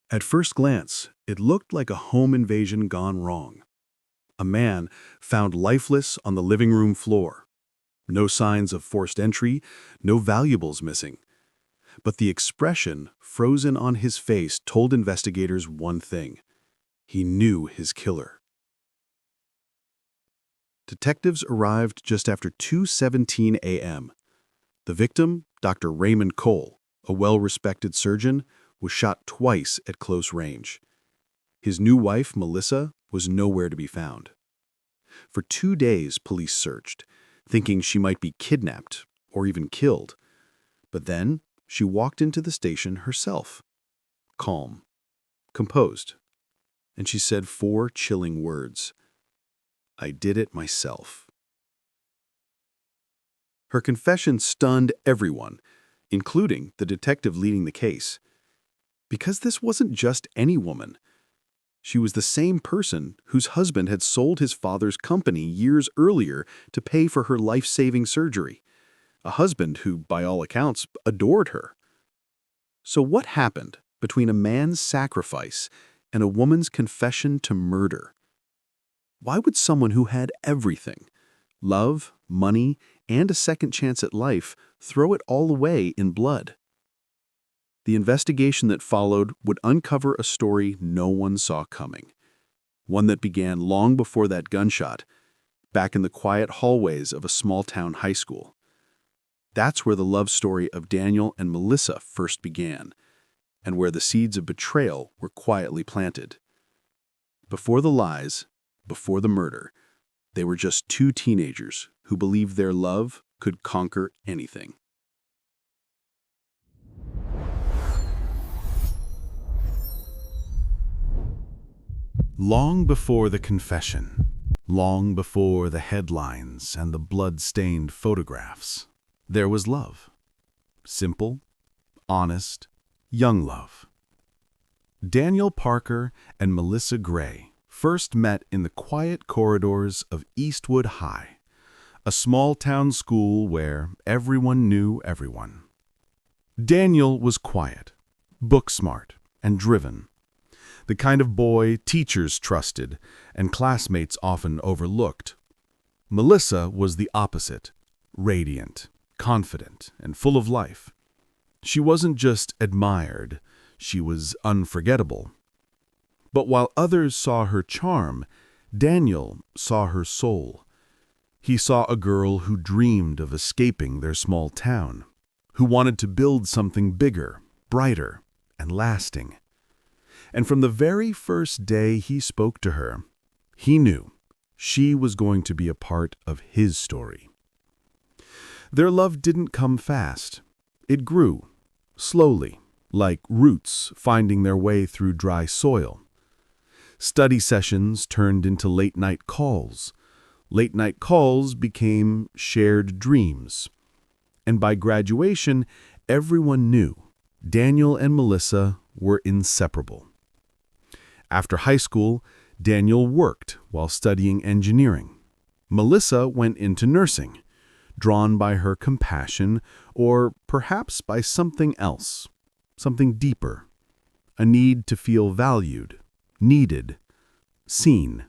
At first glance, it looked like a home invasion gone wrong. A man found lifeless on the living room floor. No signs of forced entry, no valuables missing. But the expression frozen on his face told investigators one thing. He knew his killer. Detectives arrived just after 2:17 a.m. The victim, Dr. Raymond Cole, a well-respected surgeon, was shot twice at close range. His new wife, Melissa, was nowhere to be found. For 2 days, police searched, thinking she might be kidnapped or even killed. But then she walked into the station herself, calm, composed, and she said 4 chilling words. "I did it myself." Her confession stunned everyone, including the detective leading the case. Because this wasn't just any woman. She was the same person whose husband had sold his father's company years earlier to pay for her life-saving surgery. A husband who, by all accounts, adored her. So what happened between a man's sacrifice and a woman's confession to murder? Why would someone who had everything, love, money, and a second chance at life, throw it all away in blood? The investigation that followed would uncover a story no one saw coming. One that began long before that gunshot, back in the quiet hallways of a small-town high school. That's where the love story of Daniel and Melissa first began, and where the seeds of betrayal were quietly planted. Before the lies, before the murder, they were just 2 teenagers who believed their love could conquer anything. Long before the confession, long before the headlines and the blood-stained photographs, there was love. Simple, honest, young love. Daniel Parker and Melissa Gray first met in the quiet corridors of Eastwood High, a small-town school where everyone knew everyone. Daniel was quiet, book-smart, and driven. The kind of boy teachers trusted and classmates often overlooked. Melissa was the opposite, radiant, confident, and full of life. She wasn't just admired, she was unforgettable. But while others saw her charm, Daniel saw her soul. He saw a girl who dreamed of escaping their small town, who wanted to build something bigger, brighter, and lasting. And from the very first day he spoke to her, he knew she was going to be a part of his story. Their love didn't come fast. It grew, slowly, like roots finding their way through dry soil. Study sessions turned into late-night calls. Late-night calls became shared dreams. And by graduation, everyone knew Daniel and Melissa were inseparable. After high school, Daniel worked while studying engineering. Melissa went into nursing, drawn by her compassion or perhaps by something else, something deeper, a need to feel valued, needed, seen.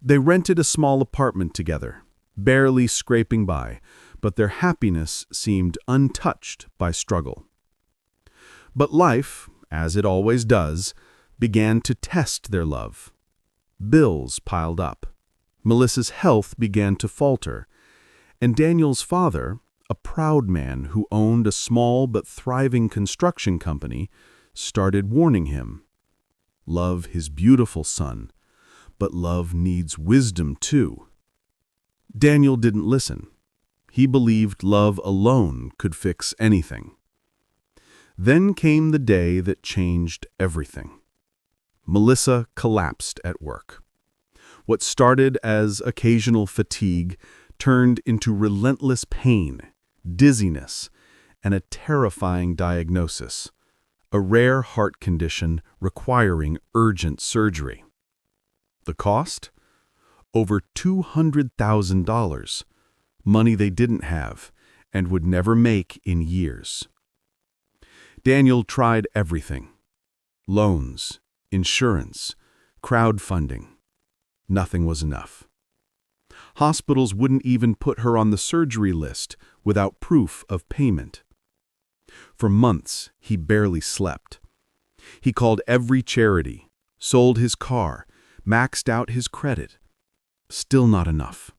They rented a small apartment together, barely scraping by, but their happiness seemed untouched by struggle. But life, as it always does, began to test their love. Bills piled up. Melissa's health began to falter, and Daniel's father, a proud man who owned a small but thriving construction company, started warning him. Love his beautiful son, but love needs wisdom too. Daniel didn't listen. He believed love alone could fix anything. Then came the day that changed everything. Melissa collapsed at work. What started as occasional fatigue turned into relentless pain, dizziness, and a terrifying diagnosis, a rare heart condition requiring urgent surgery. The cost? Over $200,000, money they didn't have and would never make in years. Daniel tried everything. Loans, insurance, crowdfunding. Nothing was enough. Hospitals wouldn't even put her on the surgery list without proof of payment. For months, he barely slept. He called every charity, sold his car, maxed out his credit. Still not enough.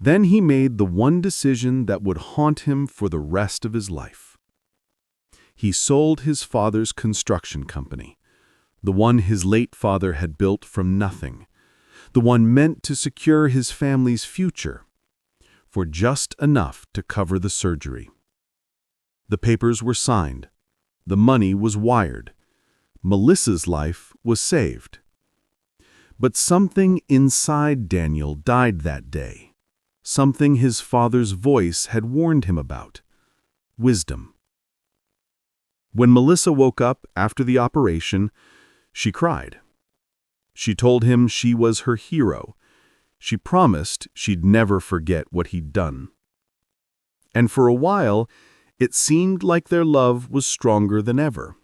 Then he made the one decision that would haunt him for the rest of his life. He sold his father's construction company, the one his late father had built from nothing, the one meant to secure his family's future, for just enough to cover the surgery. The papers were signed. The money was wired. Melissa's life was saved. But something inside Daniel died that day, something his father's voice had warned him about: wisdom. When Melissa woke up after the operation, she cried. She told him she was her hero. She promised she'd never forget what he'd done. And for a while, it seemed like their love was stronger than ever.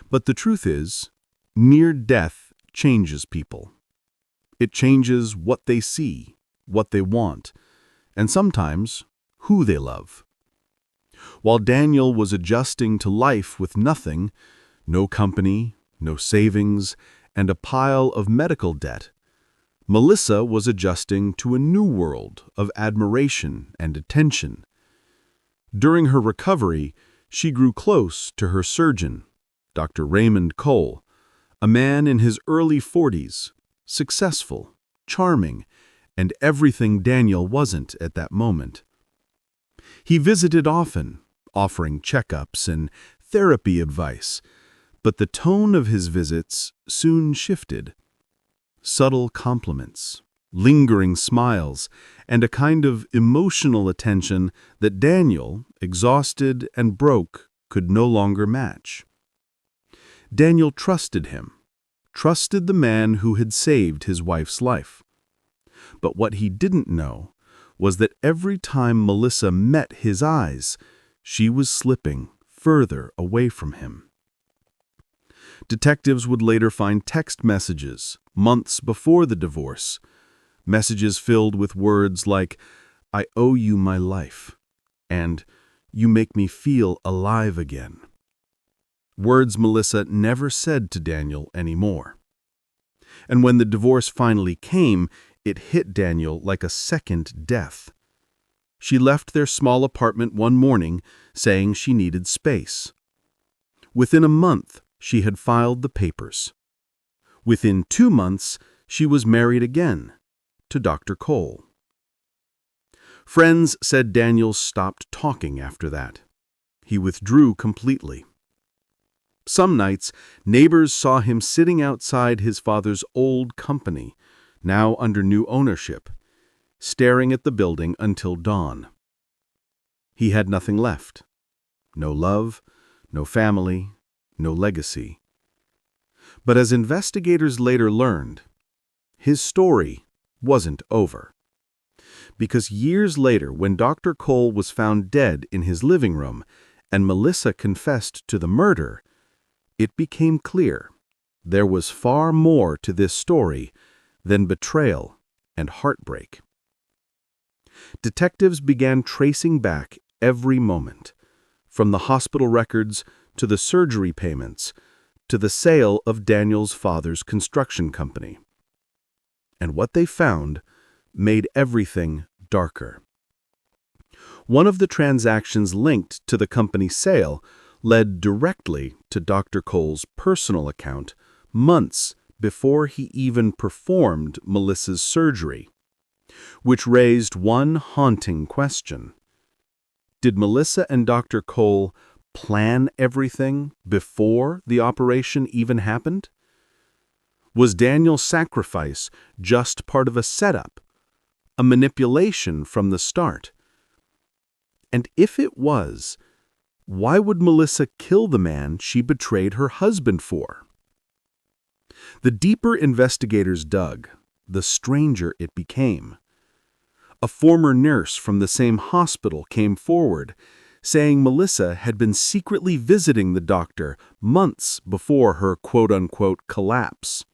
But the truth is, near death changes people. It changes what they see, what they want, and sometimes who they love. While Daniel was adjusting to life with nothing, no company, no savings, and a pile of medical debt, Melissa was adjusting to a new world of admiration and attention. During her recovery, she grew close to her surgeon, Dr. Raymond Cole, a man in his early 40s, successful, charming, and everything Daniel wasn't at that moment. He visited often, offering checkups and therapy advice, but the tone of his visits soon shifted. Subtle compliments, lingering smiles, and a kind of emotional attention that Daniel, exhausted and broke, could no longer match. Daniel trusted him, trusted the man who had saved his wife's life. But what he didn't know was that every time Melissa met his eyes, she was slipping further away from him. Detectives would later find text messages, months before the divorce, messages filled with words like, "I owe you my life," and "You make me feel alive again." Words Melissa never said to Daniel anymore. And when the divorce finally came, it hit Daniel like a second death. She left their small apartment one morning, saying she needed space. Within a month, she had filed the papers. Within 2 months, she was married again, to Dr. Cole. Friends said Daniel stopped talking after that. He withdrew completely. Some nights, neighbors saw him sitting outside his father's old company, now under new ownership, staring at the building until dawn. He had nothing left. No love, no family, no legacy. But as investigators later learned, his story wasn't over. Because years later, when Dr. Cole was found dead in his living room and Melissa confessed to the murder, it became clear there was far more to this story than betrayal and heartbreak. Detectives began tracing back every moment, from the hospital records to the surgery payments to the sale of Daniel's father's construction company. And what they found made everything darker. One of the transactions linked to the company's sale led directly to Dr. Cole's personal account months before he even performed Melissa's surgery, which raised one haunting question. Did Melissa and Dr. Cole plan everything before the operation even happened? Was Daniel's sacrifice just part of a setup, a manipulation from the start? And if it was, why would Melissa kill the man she betrayed her husband for? The deeper investigators dug, the stranger it became. A former nurse from the same hospital came forward, saying Melissa had been secretly visiting the doctor months before her quote-unquote collapse.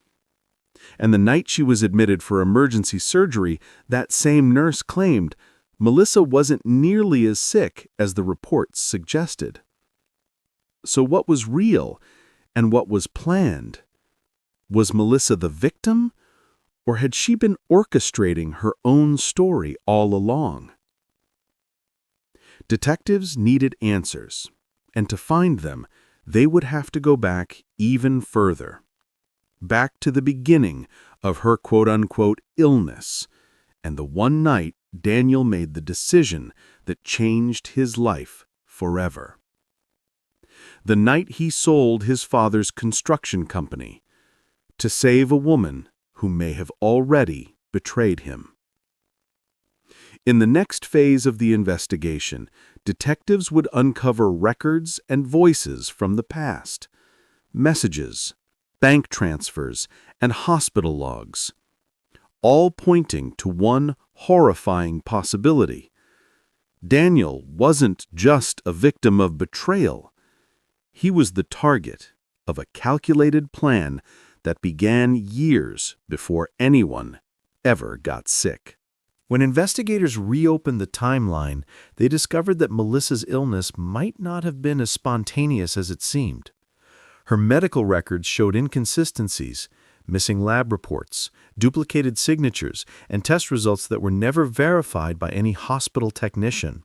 And the night she was admitted for emergency surgery, that same nurse claimed Melissa wasn't nearly as sick as the reports suggested. So what was real and what was planned? Was Melissa the victim, or had she been orchestrating her own story all along? Detectives needed answers, and to find them, they would have to go back even further. Back to the beginning of her quote-unquote illness, and the one night Daniel made the decision that changed his life forever. The night he sold his father's construction company to save a woman who may have already betrayed him. In the next phase of the investigation, detectives would uncover records and voices from the past, messages, bank transfers, and hospital logs, all pointing to one horrifying possibility. Daniel wasn't just a victim of betrayal. He was the target of a calculated plan that began years before anyone ever got sick. When investigators reopened the timeline, they discovered that Melissa's illness might not have been as spontaneous as it seemed. Her medical records showed inconsistencies, missing lab reports, duplicated signatures, and test results that were never verified by any hospital technician.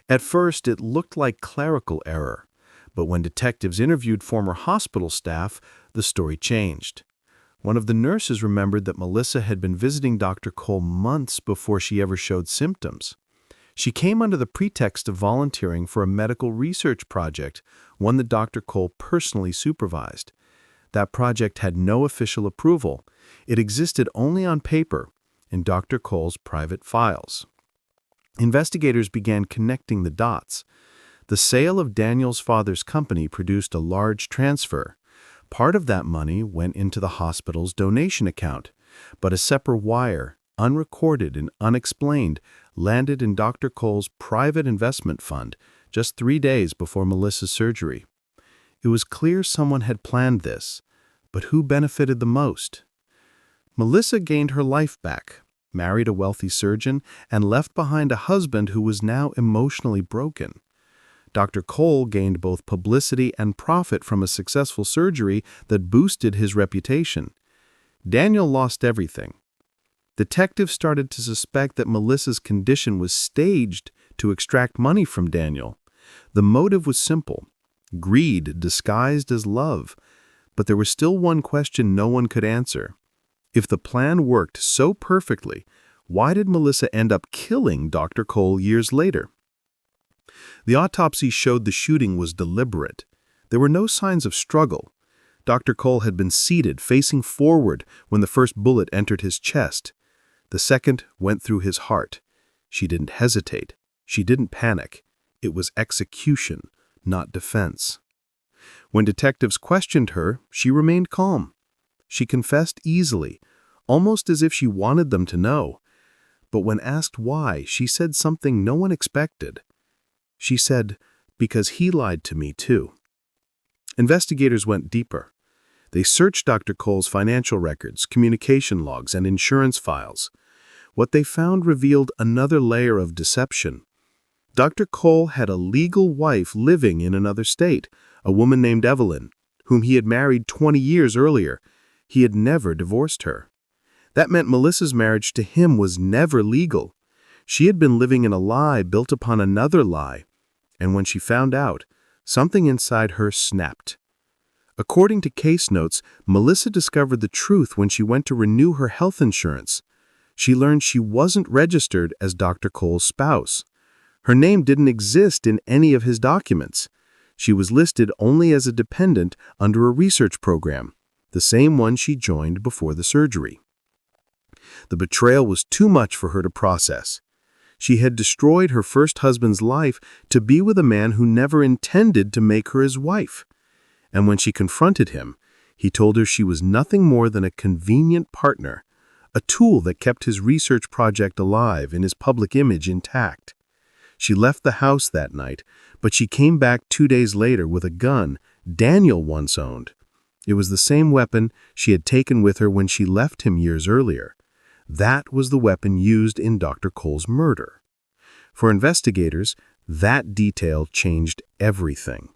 At first, it looked like clerical error, but when detectives interviewed former hospital staff, the story changed. One of the nurses remembered that Melissa had been visiting Dr. Cole months before she ever showed symptoms. She came under the pretext of volunteering for a medical research project, one that Dr. Cole personally supervised. That project had no official approval. It existed only on paper, in Dr. Cole's private files. Investigators began connecting the dots. The sale of Daniel's father's company produced a large transfer. Part of that money went into the hospital's donation account, but a separate wire, unrecorded and unexplained, landed in Dr. Cole's private investment fund just 3 days before Melissa's surgery. It was clear someone had planned this, but who benefited the most? Melissa gained her life back, married a wealthy surgeon, and left behind a husband who was now emotionally broken. Dr. Cole gained both publicity and profit from a successful surgery that boosted his reputation. Daniel lost everything. Detectives started to suspect that Melissa's condition was staged to extract money from Daniel. The motive was simple: greed disguised as love. But there was still one question no one could answer. If the plan worked so perfectly, why did Melissa end up killing Dr. Cole years later? The autopsy showed the shooting was deliberate. There were no signs of struggle. Dr. Cole had been seated, facing forward, when the first bullet entered his chest. The second went through his heart. She didn't hesitate. She didn't panic. It was execution, not defense. When detectives questioned her, she remained calm. She confessed easily, almost as if she wanted them to know. But when asked why, she said something no one expected. She said, "Because he lied to me too." Investigators went deeper. They searched Dr. Cole's financial records, communication logs, and insurance files. What they found revealed another layer of deception. Dr. Cole had a legal wife living in another state, a woman named Evelyn, whom he had married 20 years earlier. He had never divorced her. That meant Melissa's marriage to him was never legal. She had been living in a lie built upon another lie. And when she found out, something inside her snapped. According to case notes, Melissa discovered the truth when she went to renew her health insurance. She learned she wasn't registered as Dr. Cole's spouse. Her name didn't exist in any of his documents. She was listed only as a dependent under a research program, the same one she joined before the surgery. The betrayal was too much for her to process. She had destroyed her first husband's life to be with a man who never intended to make her his wife. And when she confronted him, he told her she was nothing more than a convenient partner, a tool that kept his research project alive and his public image intact. She left the house that night, but she came back 2 days later with a gun Daniel once owned. It was the same weapon she had taken with her when she left him years earlier. That was the weapon used in Dr. Cole's murder. For investigators, that detail changed everything.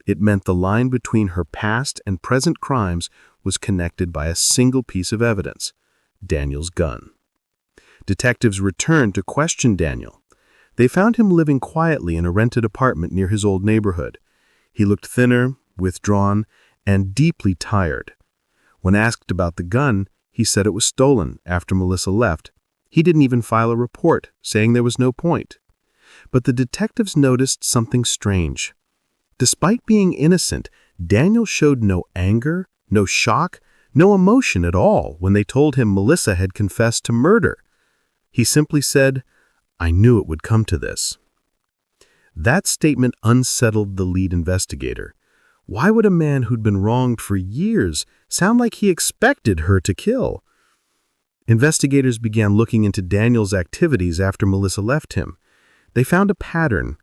It meant the line between her past and present crimes was connected by a single piece of evidence: Daniel's gun. Detectives returned to question Daniel. They found him living quietly in a rented apartment near his old neighborhood. He looked thinner, withdrawn, and deeply tired. When asked about the gun, he said it was stolen after Melissa left. He didn't even file a report, saying there was no point. But the detectives noticed something strange. Despite being innocent, Daniel showed no anger, no shock, no emotion at all when they told him Melissa had confessed to murder. He simply said, "I knew it would come to this." That statement unsettled the lead investigator. Why would a man who'd been wronged for years sound like he expected her to kill? Investigators began looking into Daniel's activities after Melissa left him. They found a pattern: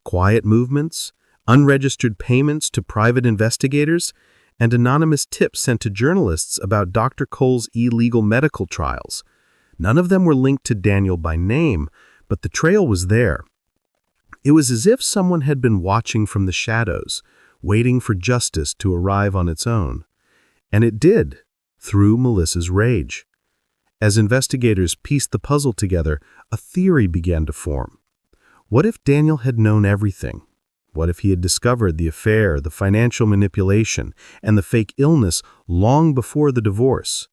quiet movements, unregistered payments to private investigators, and anonymous tips sent to journalists about Dr. Cole's illegal medical trials. None of them were linked to Daniel by name, but the trail was there. It was as if someone had been watching from the shadows, waiting for justice to arrive on its own. And it did, through Melissa's rage. As investigators pieced the puzzle together, a theory began to form. What if Daniel had known everything? What if he had discovered the affair, the financial manipulation, and the fake illness long before the divorce?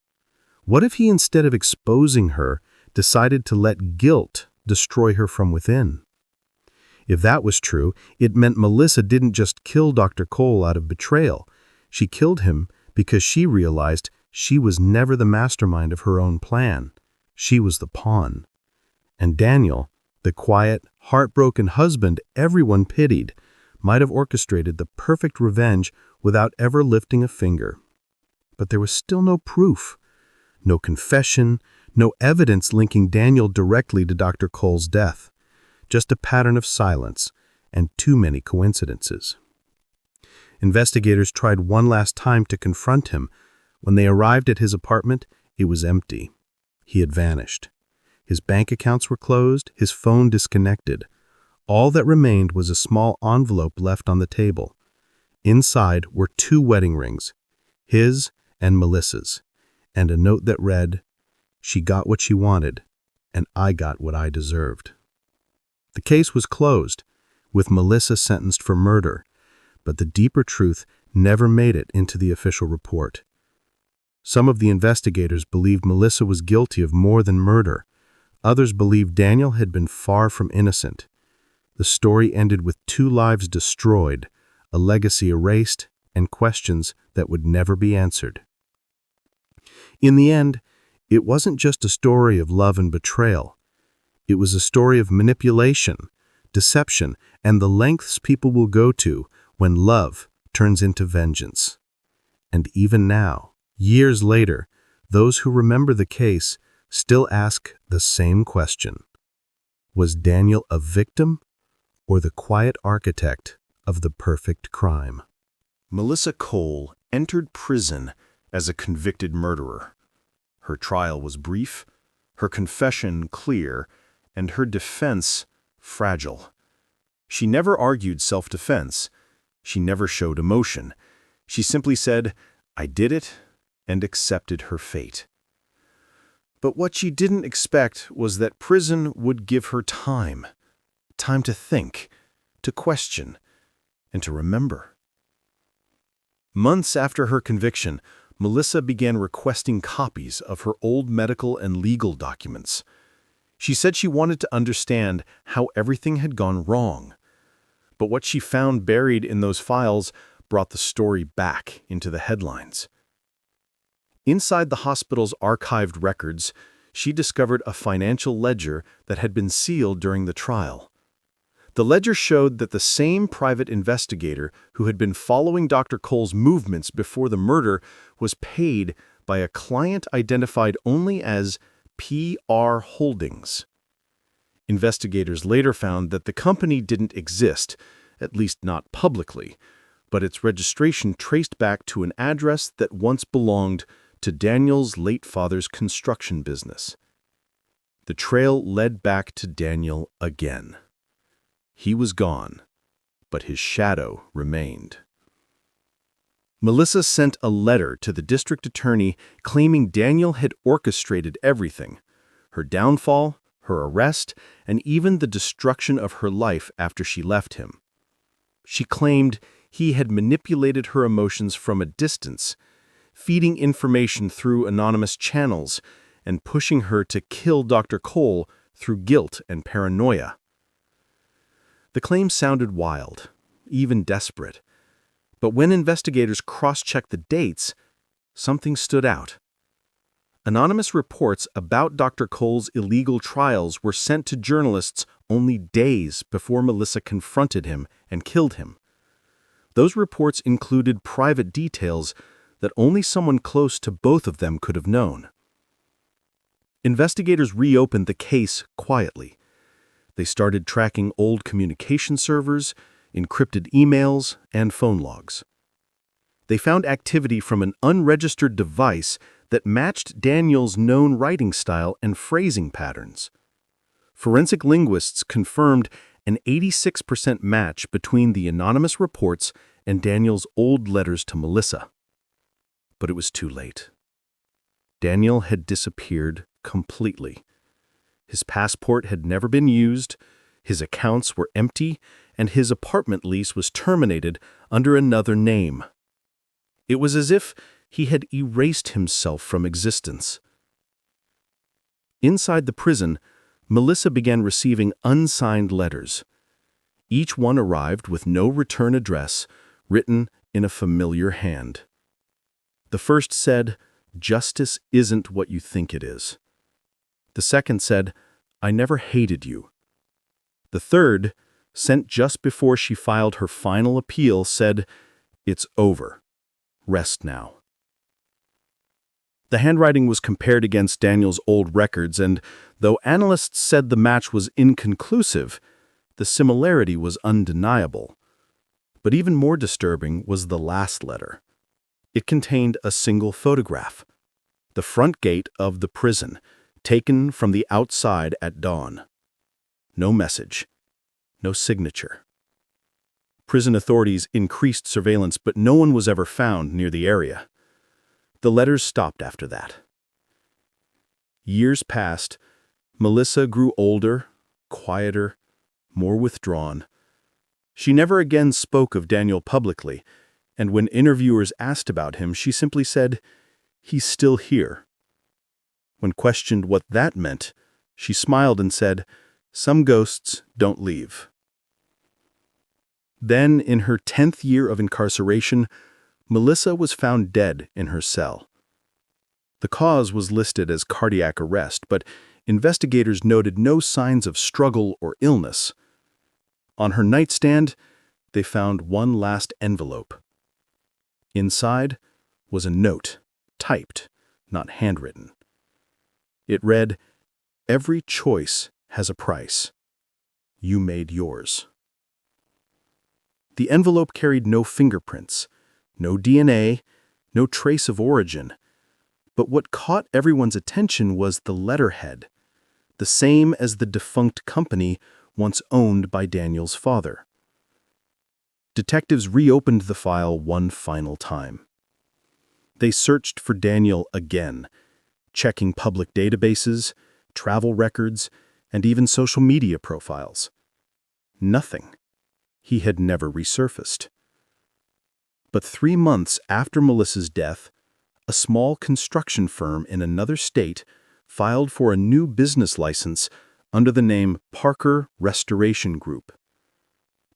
What if he, instead of exposing her, decided to let guilt destroy her from within? If that was true, it meant Melissa didn't just kill Dr. Cole out of betrayal. She killed him because she realized she was never the mastermind of her own plan. She was the pawn. And Daniel, the quiet, heartbroken husband everyone pitied, might have orchestrated the perfect revenge without ever lifting a finger. But there was still no proof. No confession, no evidence linking Daniel directly to Dr. Cole's death. Just a pattern of silence and too many coincidences. Investigators tried one last time to confront him. When they arrived at his apartment, it was empty. He had vanished. His bank accounts were closed, his phone disconnected. All that remained was a small envelope left on the table. Inside were 2 wedding rings, his and Melissa's, and a note that read, "She got what she wanted, and I got what I deserved." The case was closed, with Melissa sentenced for murder, but the deeper truth never made it into the official report. Some of the investigators believed Melissa was guilty of more than murder. Others believed Daniel had been far from innocent. The story ended with 2 lives destroyed, a legacy erased, and questions that would never be answered. In the end, it wasn't just a story of love and betrayal. It was a story of manipulation, deception, and the lengths people will go to when love turns into vengeance. And even now, years later, those who remember the case still ask the same question. Was Daniel a victim or the quiet architect of the perfect crime? Melissa Cole entered prison as a convicted murderer. Her trial was brief, her confession clear, and her defense fragile. She never argued self-defense. She never showed emotion. She simply said, "I did it," and accepted her fate. But what she didn't expect was that prison would give her time. Time to think, to question, and to remember. Months after her conviction, Melissa began requesting copies of her old medical and legal documents. She said she wanted to understand how everything had gone wrong. But what she found buried in those files brought the story back into the headlines. Inside the hospital's archived records, she discovered a financial ledger that had been sealed during the trial. The ledger showed that the same private investigator who had been following Dr. Cole's movements before the murder was paid by a client identified only as PR Holdings. Investigators later found that the company didn't exist, at least not publicly, but its registration traced back to an address that once belonged to Daniel's late father's construction business. The trail led back to Daniel again. He was gone, but his shadow remained. Melissa sent a letter to the district attorney claiming Daniel had orchestrated everything: her downfall, her arrest, and even the destruction of her life after she left him. She claimed he had manipulated her emotions from a distance, feeding information through anonymous channels and pushing her to kill Dr. Cole through guilt and paranoia. The claim sounded wild, even desperate. But when investigators cross-checked the dates, something stood out. Anonymous reports about Dr. Cole's illegal trials were sent to journalists only days before Melissa confronted him and killed him. Those reports included private details that only someone close to both of them could have known. Investigators reopened the case quietly. They started tracking old communication servers, encrypted emails, and phone logs. They found activity from an unregistered device that matched Daniel's known writing style and phrasing patterns. Forensic linguists confirmed an 86% match between the anonymous reports and Daniel's old letters to Melissa. But it was too late. Daniel had disappeared completely. His passport had never been used, his accounts were empty, and his apartment lease was terminated under another name. It was as if he had erased himself from existence. Inside the prison, Melissa began receiving unsigned letters. Each one arrived with no return address, written in a familiar hand. The first said, "Justice isn't what you think it is." The second said, "I never hated you." The third, sent just before she filed her final appeal, said, "It's over. Rest now." The handwriting was compared against Daniel's old records, and though analysts said the match was inconclusive, the similarity was undeniable. But even more disturbing was the last letter. It contained a single photograph: the front gate of the prison, taken from the outside at dawn. No message, no signature. Prison authorities increased surveillance, but no one was ever found near the area. The letters stopped after that. Years passed. Melissa grew older, quieter, more withdrawn. She never again spoke of Daniel publicly, and when interviewers asked about him, she simply said, "He's still here." When questioned what that meant, she smiled and said, "Some ghosts don't leave." Then, in her 10th year of incarceration, Melissa was found dead in her cell. The cause was listed as cardiac arrest, but investigators noted no signs of struggle or illness. On her nightstand, they found one last envelope. Inside was a note, typed, not handwritten. It read, "Every choice has a price. You made yours." The envelope carried no fingerprints, no DNA, no trace of origin. But what caught everyone's attention was the letterhead, the same as the defunct company once owned by Daniel's father. Detectives reopened the file one final time. They searched for Daniel again, checking public databases, travel records, and even social media profiles. Nothing. He had never resurfaced. But 3 months after Melissa's death, a small construction firm in another state filed for a new business license under the name Parker Restoration Group.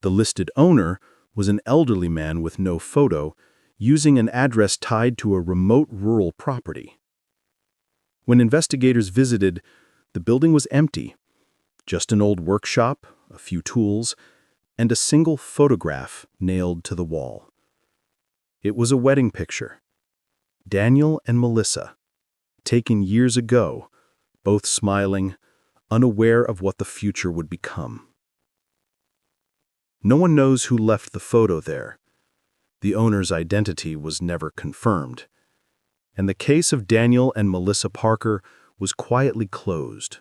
The listed owner was an elderly man with no photo, using an address tied to a remote rural property. When investigators visited, the building was empty. Just an old workshop, a few tools, and a single photograph nailed to the wall. It was a wedding picture. Daniel and Melissa, taken years ago, both smiling, unaware of what the future would become. No one knows who left the photo there. The owner's identity was never confirmed, and the case of Daniel and Melissa Parker was quietly closed.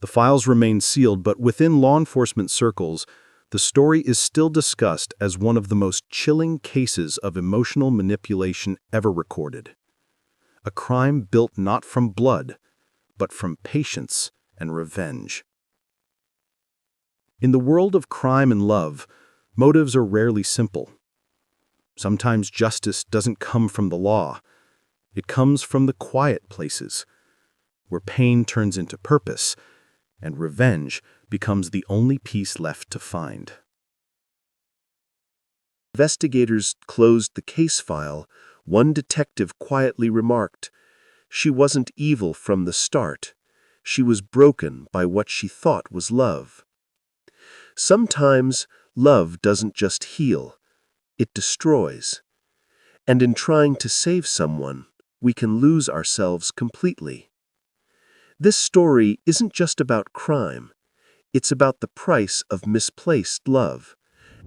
The files remain sealed, but within law enforcement circles, the story is still discussed as one of the most chilling cases of emotional manipulation ever recorded. A crime built not from blood, but from patience and revenge. In the world of crime and love, motives are rarely simple. Sometimes justice doesn't come from the law. It comes from the quiet places, where pain turns into purpose, and revenge becomes the only piece left to find. Investigators closed the case file. One detective quietly remarked, "She wasn't evil from the start. She was broken by what she thought was love." Sometimes love doesn't just heal, it destroys. And in trying to save someone, we can lose ourselves completely. This story isn't just about crime. It's about the price of misplaced love,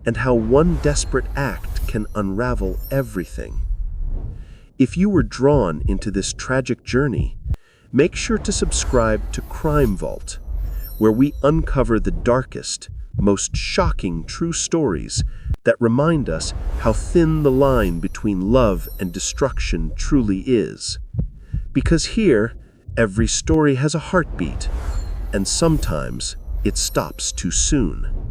and how one desperate act can unravel everything. If you were drawn into this tragic journey, make sure to subscribe to Crime Vault, where we uncover the darkest, most shocking true stories that remind us how thin the line between love and destruction truly is. Because here, every story has a heartbeat, and sometimes it stops too soon.